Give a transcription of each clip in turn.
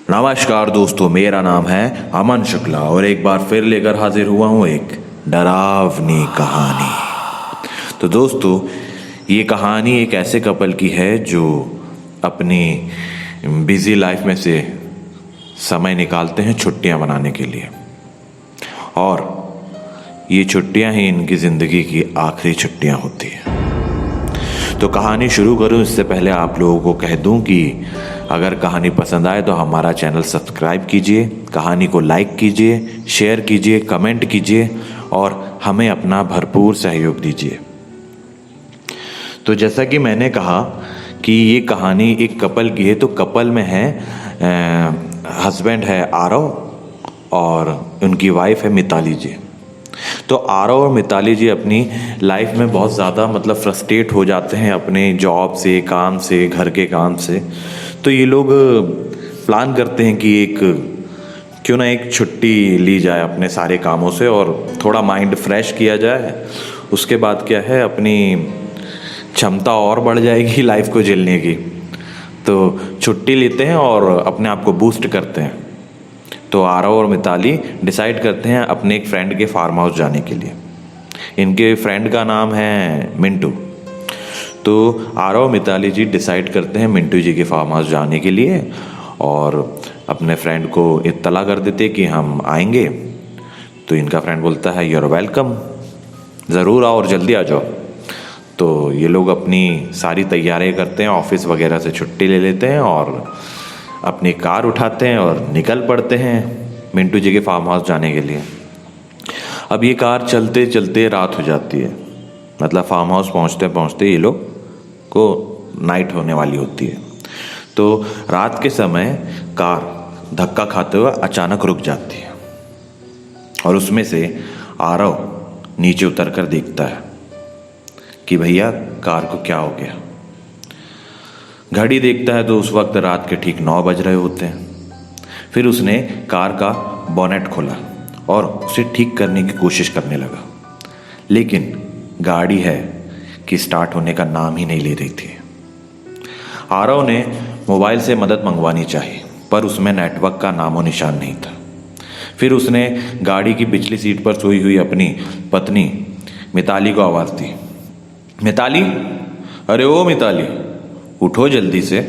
नमस्कार दोस्तों, मेरा नाम है अमन शुक्ला और एक बार फिर लेकर हाजिर हुआ हूँ एक डरावनी कहानी। तो दोस्तों, ये कहानी एक ऐसे कपल की है जो अपनी बिजी लाइफ में से समय निकालते हैं छुट्टियां मनाने के लिए, और ये छुट्टियां ही इनकी ज़िंदगी की आखिरी छुट्टियां होती हैं। तो कहानी शुरू करूं इससे पहले आप लोगों को कह दूं कि अगर कहानी पसंद आए तो हमारा चैनल सब्सक्राइब कीजिए, कहानी को लाइक कीजिए, शेयर कीजिए, कमेंट कीजिए और हमें अपना भरपूर सहयोग दीजिए। तो जैसा कि मैंने कहा कि ये कहानी एक कपल की है, तो कपल में है हस्बैंड है आरव और उनकी वाइफ है मिताली जी। तो आरव और मिताली जी अपनी लाइफ में बहुत ज़्यादा फ्रस्ट्रेट हो जाते हैं अपने जॉब से, काम से, घर के काम से। तो ये लोग प्लान करते हैं कि क्यों ना एक छुट्टी ली जाए अपने सारे कामों से और थोड़ा माइंड फ्रेश किया जाए। उसके बाद क्या है, अपनी क्षमता और बढ़ जाएगी लाइफ को झेलने की। तो छुट्टी लेते हैं और अपने आप को बूस्ट करते हैं। तो आरव और मिताली डिसाइड करते हैं अपने एक फ्रेंड के फार्म हाउस जाने के लिए। इनके फ्रेंड का नाम है मिंटू। तो आरव और मिताली जी डिसाइड करते हैं मिंटू जी के फार्म हाउस जाने के लिए और अपने फ्रेंड को इत्तला कर देते कि हम आएंगे। तो इनका फ्रेंड बोलता है यू आर वेलकम, ज़रूर आओ और जल्दी आ जाओ। तो ये लोग अपनी सारी तैयारियां करते हैं, ऑफिस वगैरह से छुट्टी ले लेते हैं और अपनी कार उठाते हैं और निकल पड़ते हैं मिंटू जी के फार्म हाउस जाने के लिए। अब ये कार चलते चलते रात हो जाती है, फार्म हाउस पहुंचते पहुंचते ये लोग को नाइट होने वाली होती है। तो रात के समय कार धक्का खाते हुए अचानक रुक जाती है और उसमें से आरव नीचे उतर कर देखता है कि भैया कार को क्या हो गया। घड़ी देखता है तो उस वक्त रात के ठीक 9 बज रहे होते हैं। फिर उसने कार का बोनेट खोला और उसे ठीक करने की कोशिश करने लगा, लेकिन गाड़ी है कि स्टार्ट होने का नाम ही नहीं ले रही थी। आरव ने मोबाइल से मदद मंगवानी चाहिए पर उसमें नेटवर्क का नामो निशान नहीं था। फिर उसने गाड़ी की पिछली सीट पर सोई हुई अपनी पत्नी मिताली को आवाज़ दी, मिताली, अरे ओ मिताली, उठो जल्दी से,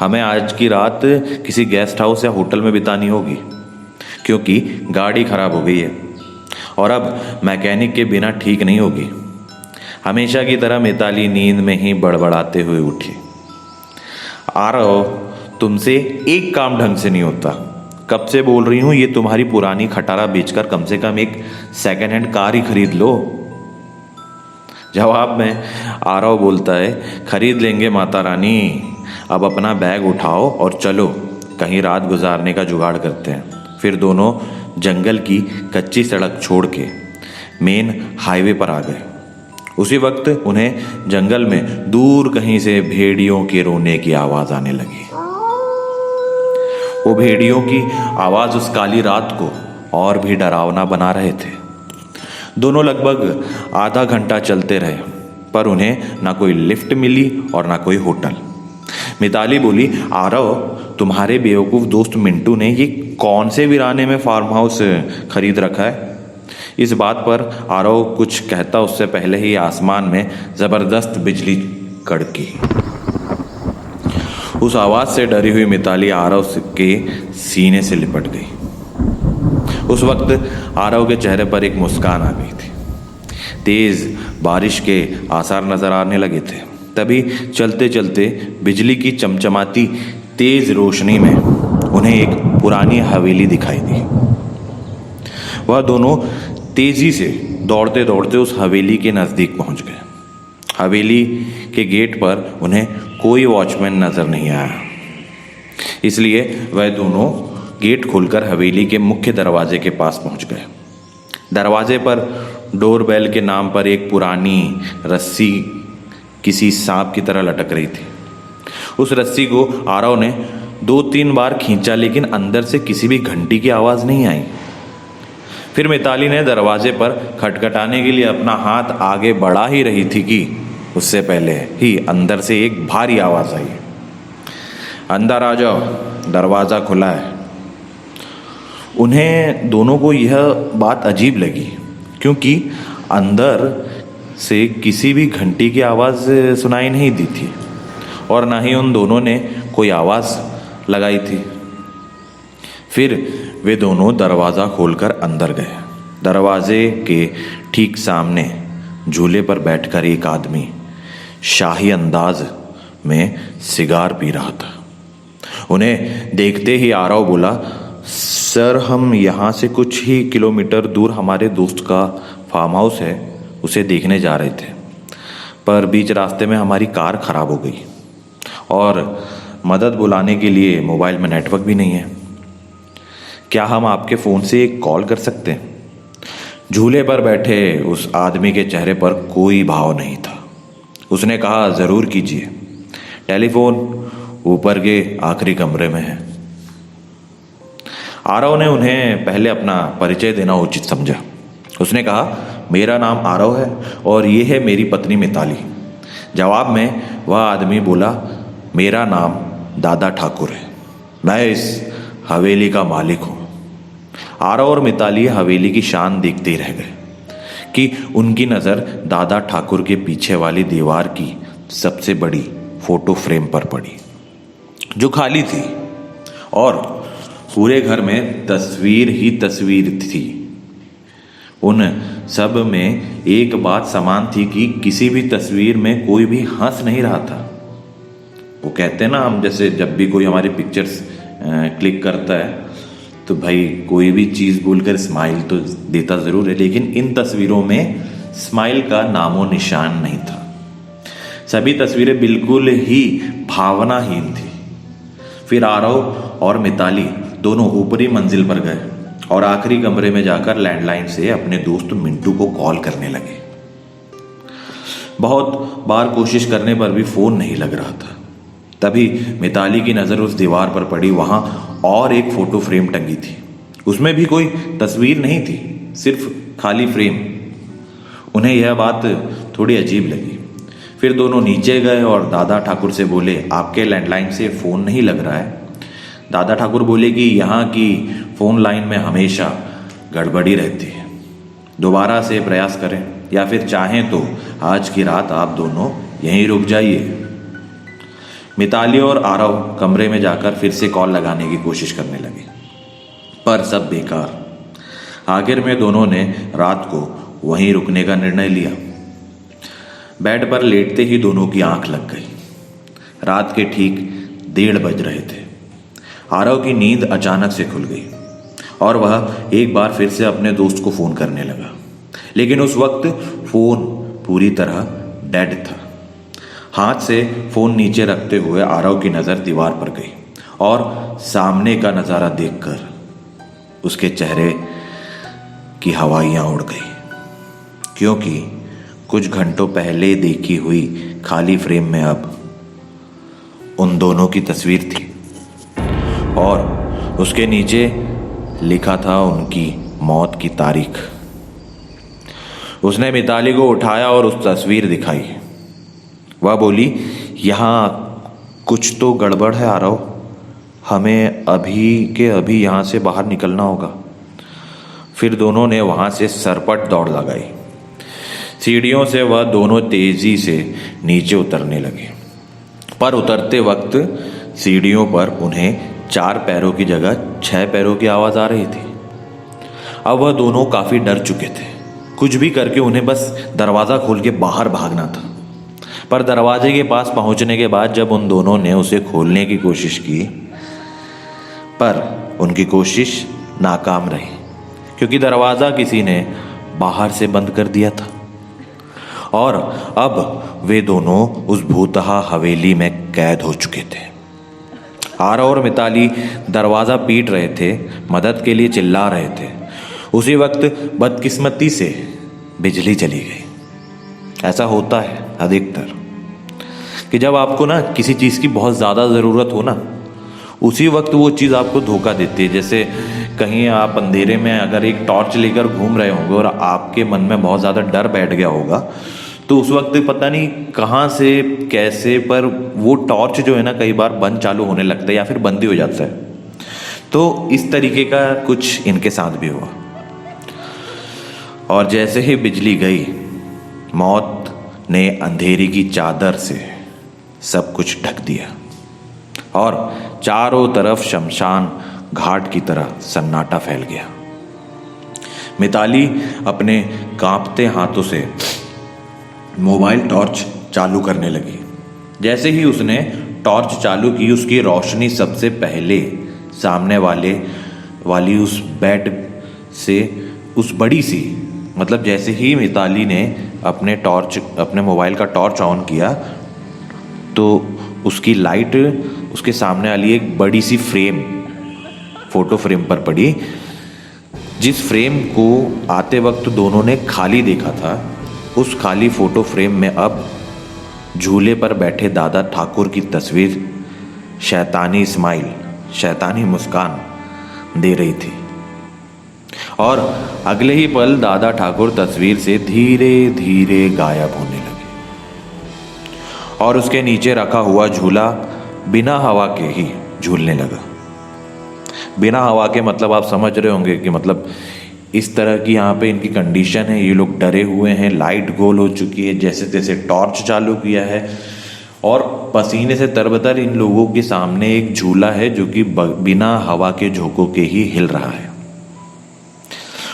हमें आज की रात किसी गेस्ट हाउस या होटल में बितानी होगी क्योंकि गाड़ी खराब हो गई है और अब मैकेनिक के बिना ठीक नहीं होगी। हमेशा की तरह मिताली नींद में ही बड़बड़ाते हुए उठी। आरव, तुमसे एक काम ढंग से नहीं होता। कब से बोल रही हूँ ये तुम्हारी पुरानी खटारा बेचकर कम से कम एक सेकेंड हैंड कार ही खरीद लो। जवाब में आरव बोलता है, खरीद लेंगे माता रानी, अब अपना बैग उठाओ और चलो कहीं रात गुजारने का जुगाड़ करते हैं। फिर दोनों जंगल की कच्ची सड़क छोड़ के मेन हाईवे पर आ गए। उसी वक्त उन्हें जंगल में दूर कहीं से भेड़ियों के रोने की आवाज़ आने लगी। वो भेड़ियों की आवाज़ उस काली रात को और भी डरावना बना रहे थे। दोनों लगभग आधा घंटा चलते रहे पर उन्हें ना कोई लिफ्ट मिली और ना कोई होटल। मिताली बोली, आरव, तुम्हारे बेवकूफ़ दोस्त मिंटू ने ये कौन से वीराने में फार्म हाउस खरीद रखा है। इस बात पर आरव कुछ कहता उससे पहले ही आसमान में ज़बरदस्त बिजली कड़की। उस आवाज़ से डरी हुई मिताली आरव के सीने से लिपट गई। उस वक्त आरव के चेहरे पर एक मुस्कान आ गई थी। तेज़ बारिश के आसार नजर आने लगे थे। तभी चलते चलते बिजली की चमचमाती तेज रोशनी में उन्हें एक पुरानी हवेली दिखाई दी। वह दोनों तेजी से दौड़ते दौड़ते उस हवेली के नज़दीक पहुंच गए। हवेली के गेट पर उन्हें कोई वॉचमैन नजर नहीं आया, इसलिए वह दोनों गेट खोलकर हवेली के मुख्य दरवाजे के पास पहुंच गए। दरवाजे पर डोरबेल के नाम पर एक पुरानी रस्सी किसी सांप की तरह लटक रही थी। उस रस्सी को आरव ने 2-3 बार खींचा लेकिन अंदर से किसी भी घंटी की आवाज़ नहीं आई। फिर मिताली ने दरवाजे पर खटखटाने के लिए अपना हाथ आगे बढ़ा ही रही थी कि उससे पहले ही अंदर से एक भारी आवाज़ आई, अंदर आ जाओ, दरवाज़ा खुला है। उन्हें दोनों को यह बात अजीब लगी, क्योंकि अंदर से किसी भी घंटी की आवाज़ सुनाई नहीं दी थी और ना ही उन दोनों ने कोई आवाज़ लगाई थी। फिर वे दोनों दरवाज़ा खोलकर अंदर गए। दरवाजे के ठीक सामने झूले पर बैठकर एक आदमी शाही अंदाज में सिगार पी रहा था। उन्हें देखते ही आरव बोला, सर हम यहाँ से कुछ ही किलोमीटर दूर हमारे दोस्त का फार्म हाउस है, उसे देखने जा रहे थे, पर बीच रास्ते में हमारी कार खराब हो गई और मदद बुलाने के लिए मोबाइल में नेटवर्क भी नहीं है। क्या हम आपके फ़ोन से एक कॉल कर सकते हैं? झूले पर बैठे उस आदमी के चेहरे पर कोई भाव नहीं था। उसने कहा, ज़रूर कीजिए, टेलीफोन ऊपर के आखिरी कमरे में है। आरव ने उन्हें पहले अपना परिचय देना उचित समझा। उसने कहा, मेरा नाम आरव है और ये है मेरी पत्नी मिताली। जवाब में वह आदमी बोला, मेरा नाम दादा ठाकुर है, मैं इस हवेली का मालिक हूँ। आरव और मिताली हवेली की शान देखते ही रह गए कि उनकी नज़र दादा ठाकुर के पीछे वाली दीवार की सबसे बड़ी फोटो फ्रेम पर पड़ी, जो खाली थी और पूरे घर में तस्वीर ही तस्वीर थी। उन सब में एक बात समान थी कि किसी भी तस्वीर में कोई भी हंस नहीं रहा था। वो कहते हैं ना, हम जैसे जब भी कोई हमारी पिक्चर्स क्लिक करता है तो भाई कोई भी चीज़ बोलकर स्माइल तो देता ज़रूर है, लेकिन इन तस्वीरों में स्माइल का नामो निशान नहीं था। सभी तस्वीरें बिल्कुल ही भावनाहीन थी। फिर आरव और मिताली दोनों ऊपरी मंजिल पर गए और आखिरी कमरे में जाकर लैंडलाइन से अपने दोस्त मिंटू को कॉल करने लगे। बहुत बार कोशिश करने पर भी फ़ोन नहीं लग रहा था। तभी मिताली की नज़र उस दीवार पर पड़ी। वहाँ और एक फ़ोटो फ्रेम टंगी थी। उसमें भी कोई तस्वीर नहीं थी, सिर्फ खाली फ्रेम। उन्हें यह बात थोड़ी अजीब लगी। फिर दोनों नीचे गए और दादा ठाकुर से बोले, आपके लैंडलाइन से फ़ोन नहीं लग रहा है। दादा ठाकुर बोले कि यहाँ की फ़ोन लाइन में हमेशा गड़बड़ी रहती है, दोबारा से प्रयास करें या फिर चाहें तो आज की रात आप दोनों यहीं रुक जाइए। मिताली और आरव कमरे में जाकर फिर से कॉल लगाने की कोशिश करने लगे, पर सब बेकार। आखिर में दोनों ने रात को वहीं रुकने का निर्णय लिया। बेड पर लेटते ही दोनों की आंख लग गई। रात के ठीक 1:30 बज रहे थे। आरव की नींद अचानक से खुल गई और वह एक बार फिर से अपने दोस्त को फ़ोन करने लगा, लेकिन उस वक्त फ़ोन पूरी तरह डेड था। हाथ से फ़ोन नीचे रखते हुए आरव की नज़र दीवार पर गई और सामने का नज़ारा देखकर उसके चेहरे की हवाइयाँ उड़ गई, क्योंकि कुछ घंटों पहले देखी हुई खाली फ्रेम में अब उन दोनों की तस्वीर थी और उसके नीचे लिखा था उनकी मौत की तारीख। उसने मिताली को उठाया और उस तस्वीर दिखाई। वह बोली, यहाँ कुछ तो गड़बड़ है आरव, हमें अभी के अभी यहाँ से बाहर निकलना होगा। फिर दोनों ने वहाँ से सरपट दौड़ लगाई। सीढ़ियों से वह दोनों तेजी से नीचे उतरने लगे, पर उतरते वक्त सीढ़ियों पर उन्हें 4 पैरों की जगह 6 पैरों की आवाज़ आ रही थी। अब वह दोनों काफ़ी डर चुके थे। कुछ भी करके उन्हें बस दरवाज़ा खोल के बाहर भागना था। पर दरवाजे के पास पहुंचने के बाद जब उन दोनों ने उसे खोलने की कोशिश की, पर उनकी कोशिश नाकाम रही, क्योंकि दरवाज़ा किसी ने बाहर से बंद कर दिया था और अब वे दोनों उस भूतहा हवेली में कैद हो चुके थे। आरव और मिताली दरवाज़ा पीट रहे थे, मदद के लिए चिल्ला रहे थे। उसी वक्त बदकिस्मती से बिजली चली गई। ऐसा होता है अधिकतर कि जब आपको ना किसी चीज़ की बहुत ज़्यादा ज़रूरत हो ना, उसी वक्त वो चीज़ आपको धोखा देती है। जैसे कहीं आप अंधेरे में अगर एक टॉर्च लेकर घूम रहे होंगे और आपके मन में बहुत ज़्यादा डर बैठ गया होगा, तो उस वक्त पता नहीं कहाँ से कैसे पर वो टॉर्च जो है ना कई बार बंद चालू होने लगता है या फिर बंद ही हो जाता है। तो इस तरीके का कुछ इनके साथ भी हुआ। और जैसे ही बिजली गई, मौत ने अंधेरी की चादर से सब कुछ ढक दिया और चारों तरफ शमशान घाट की तरह सन्नाटा फैल गया। मिताली अपने कांपते हाथों से मोबाइल टॉर्च चालू करने लगी। जैसे ही उसने टॉर्च चालू की, उसकी रोशनी सबसे पहले सामने वाली उस बेड से, उस बड़ी सी, मतलब जैसे ही मिताली ने अपने मोबाइल का टॉर्च ऑन किया तो उसकी लाइट उसके सामने वाली एक बड़ी सी फ्रेम, फोटो फ्रेम पर पड़ी, जिस फ्रेम को आते वक्त दोनों ने खाली देखा था। उस खाली फोटो फ्रेम में अब झूले पर बैठे दादा ठाकुर की तस्वीर शैतानी स्माइल, शैतानी मुस्कान दे रही थी। और अगले ही पल दादा ठाकुर तस्वीर से धीरे धीरे गायब होने लगे और उसके नीचे रखा हुआ झूला बिना हवा के ही झूलने लगा। बिना हवा के मतलब आप समझ रहे होंगे कि मतलब इस तरह की यहाँ पे इनकी कंडीशन है। ये लोग डरे हुए हैं, लाइट गोल हो चुकी है, जैसे तैसे टॉर्च चालू किया है और पसीने से तरबतर इन लोगों के सामने एक झूला है जो कि बिना हवा के झोंकों के ही हिल रहा है।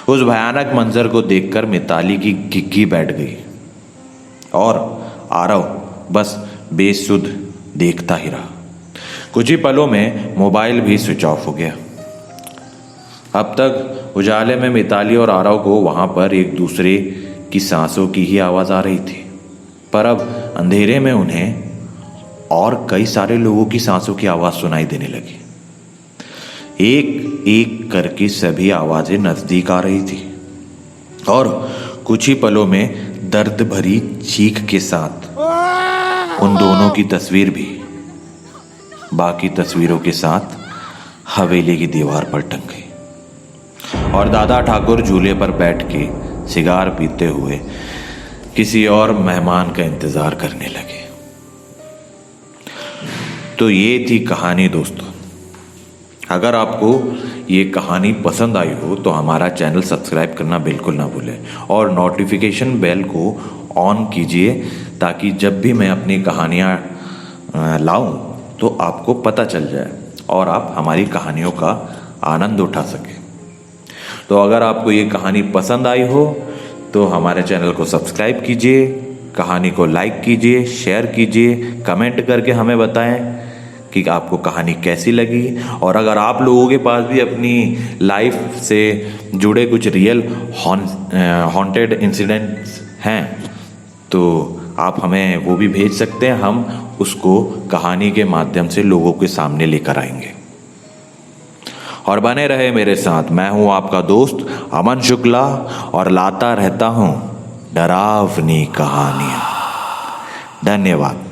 उस भयानक मंजर को देखकर मिताली की घिघी बैठ गई और आरव बस बेसुध देखता ही रहा। कुछ ही पलों में मोबाइल भी स्विच ऑफ हो गया। अब तक उजाले में मिताली और आरव को वहां पर एक दूसरे की सांसों की ही आवाज आ रही थी, पर अब अंधेरे में उन्हें और कई सारे लोगों की सांसों की आवाज सुनाई देने लगी। एक एक करके सभी आवाजें नजदीक आ रही थी और कुछ ही पलों में दर्द भरी चीख के साथ उन दोनों की तस्वीर भी बाकी तस्वीरों के साथ हवेली की दीवार पर टंग गई और दादा ठाकुर झूले पर बैठ के सिगार पीते हुए किसी और मेहमान का इंतजार करने लगे। तो ये थी कहानी दोस्तों। अगर आपको ये कहानी पसंद आई हो तो हमारा चैनल सब्सक्राइब करना बिल्कुल ना भूलें और नोटिफिकेशन बेल को ऑन कीजिए ताकि जब भी मैं अपनी कहानियाँ लाऊं तो आपको पता चल जाए और आप हमारी कहानियों का आनंद उठा सकें। तो अगर आपको ये कहानी पसंद आई हो तो हमारे चैनल को सब्सक्राइब कीजिए, कहानी को लाइक कीजिए, शेयर कीजिए, कमेंट करके हमें बताएं कि आपको कहानी कैसी लगी। और अगर आप लोगों के पास भी अपनी लाइफ से जुड़े कुछ रियल हॉन्टेड इंसिडेंट्स हैं तो आप हमें वो भी भेज सकते हैं। हम उसको कहानी के माध्यम से लोगों के सामने लेकर आएंगे। और बने रहे मेरे साथ। मैं हूं आपका दोस्त अमन शुक्ला और लाता रहता हूं डरावनी कहानियां। धन्यवाद।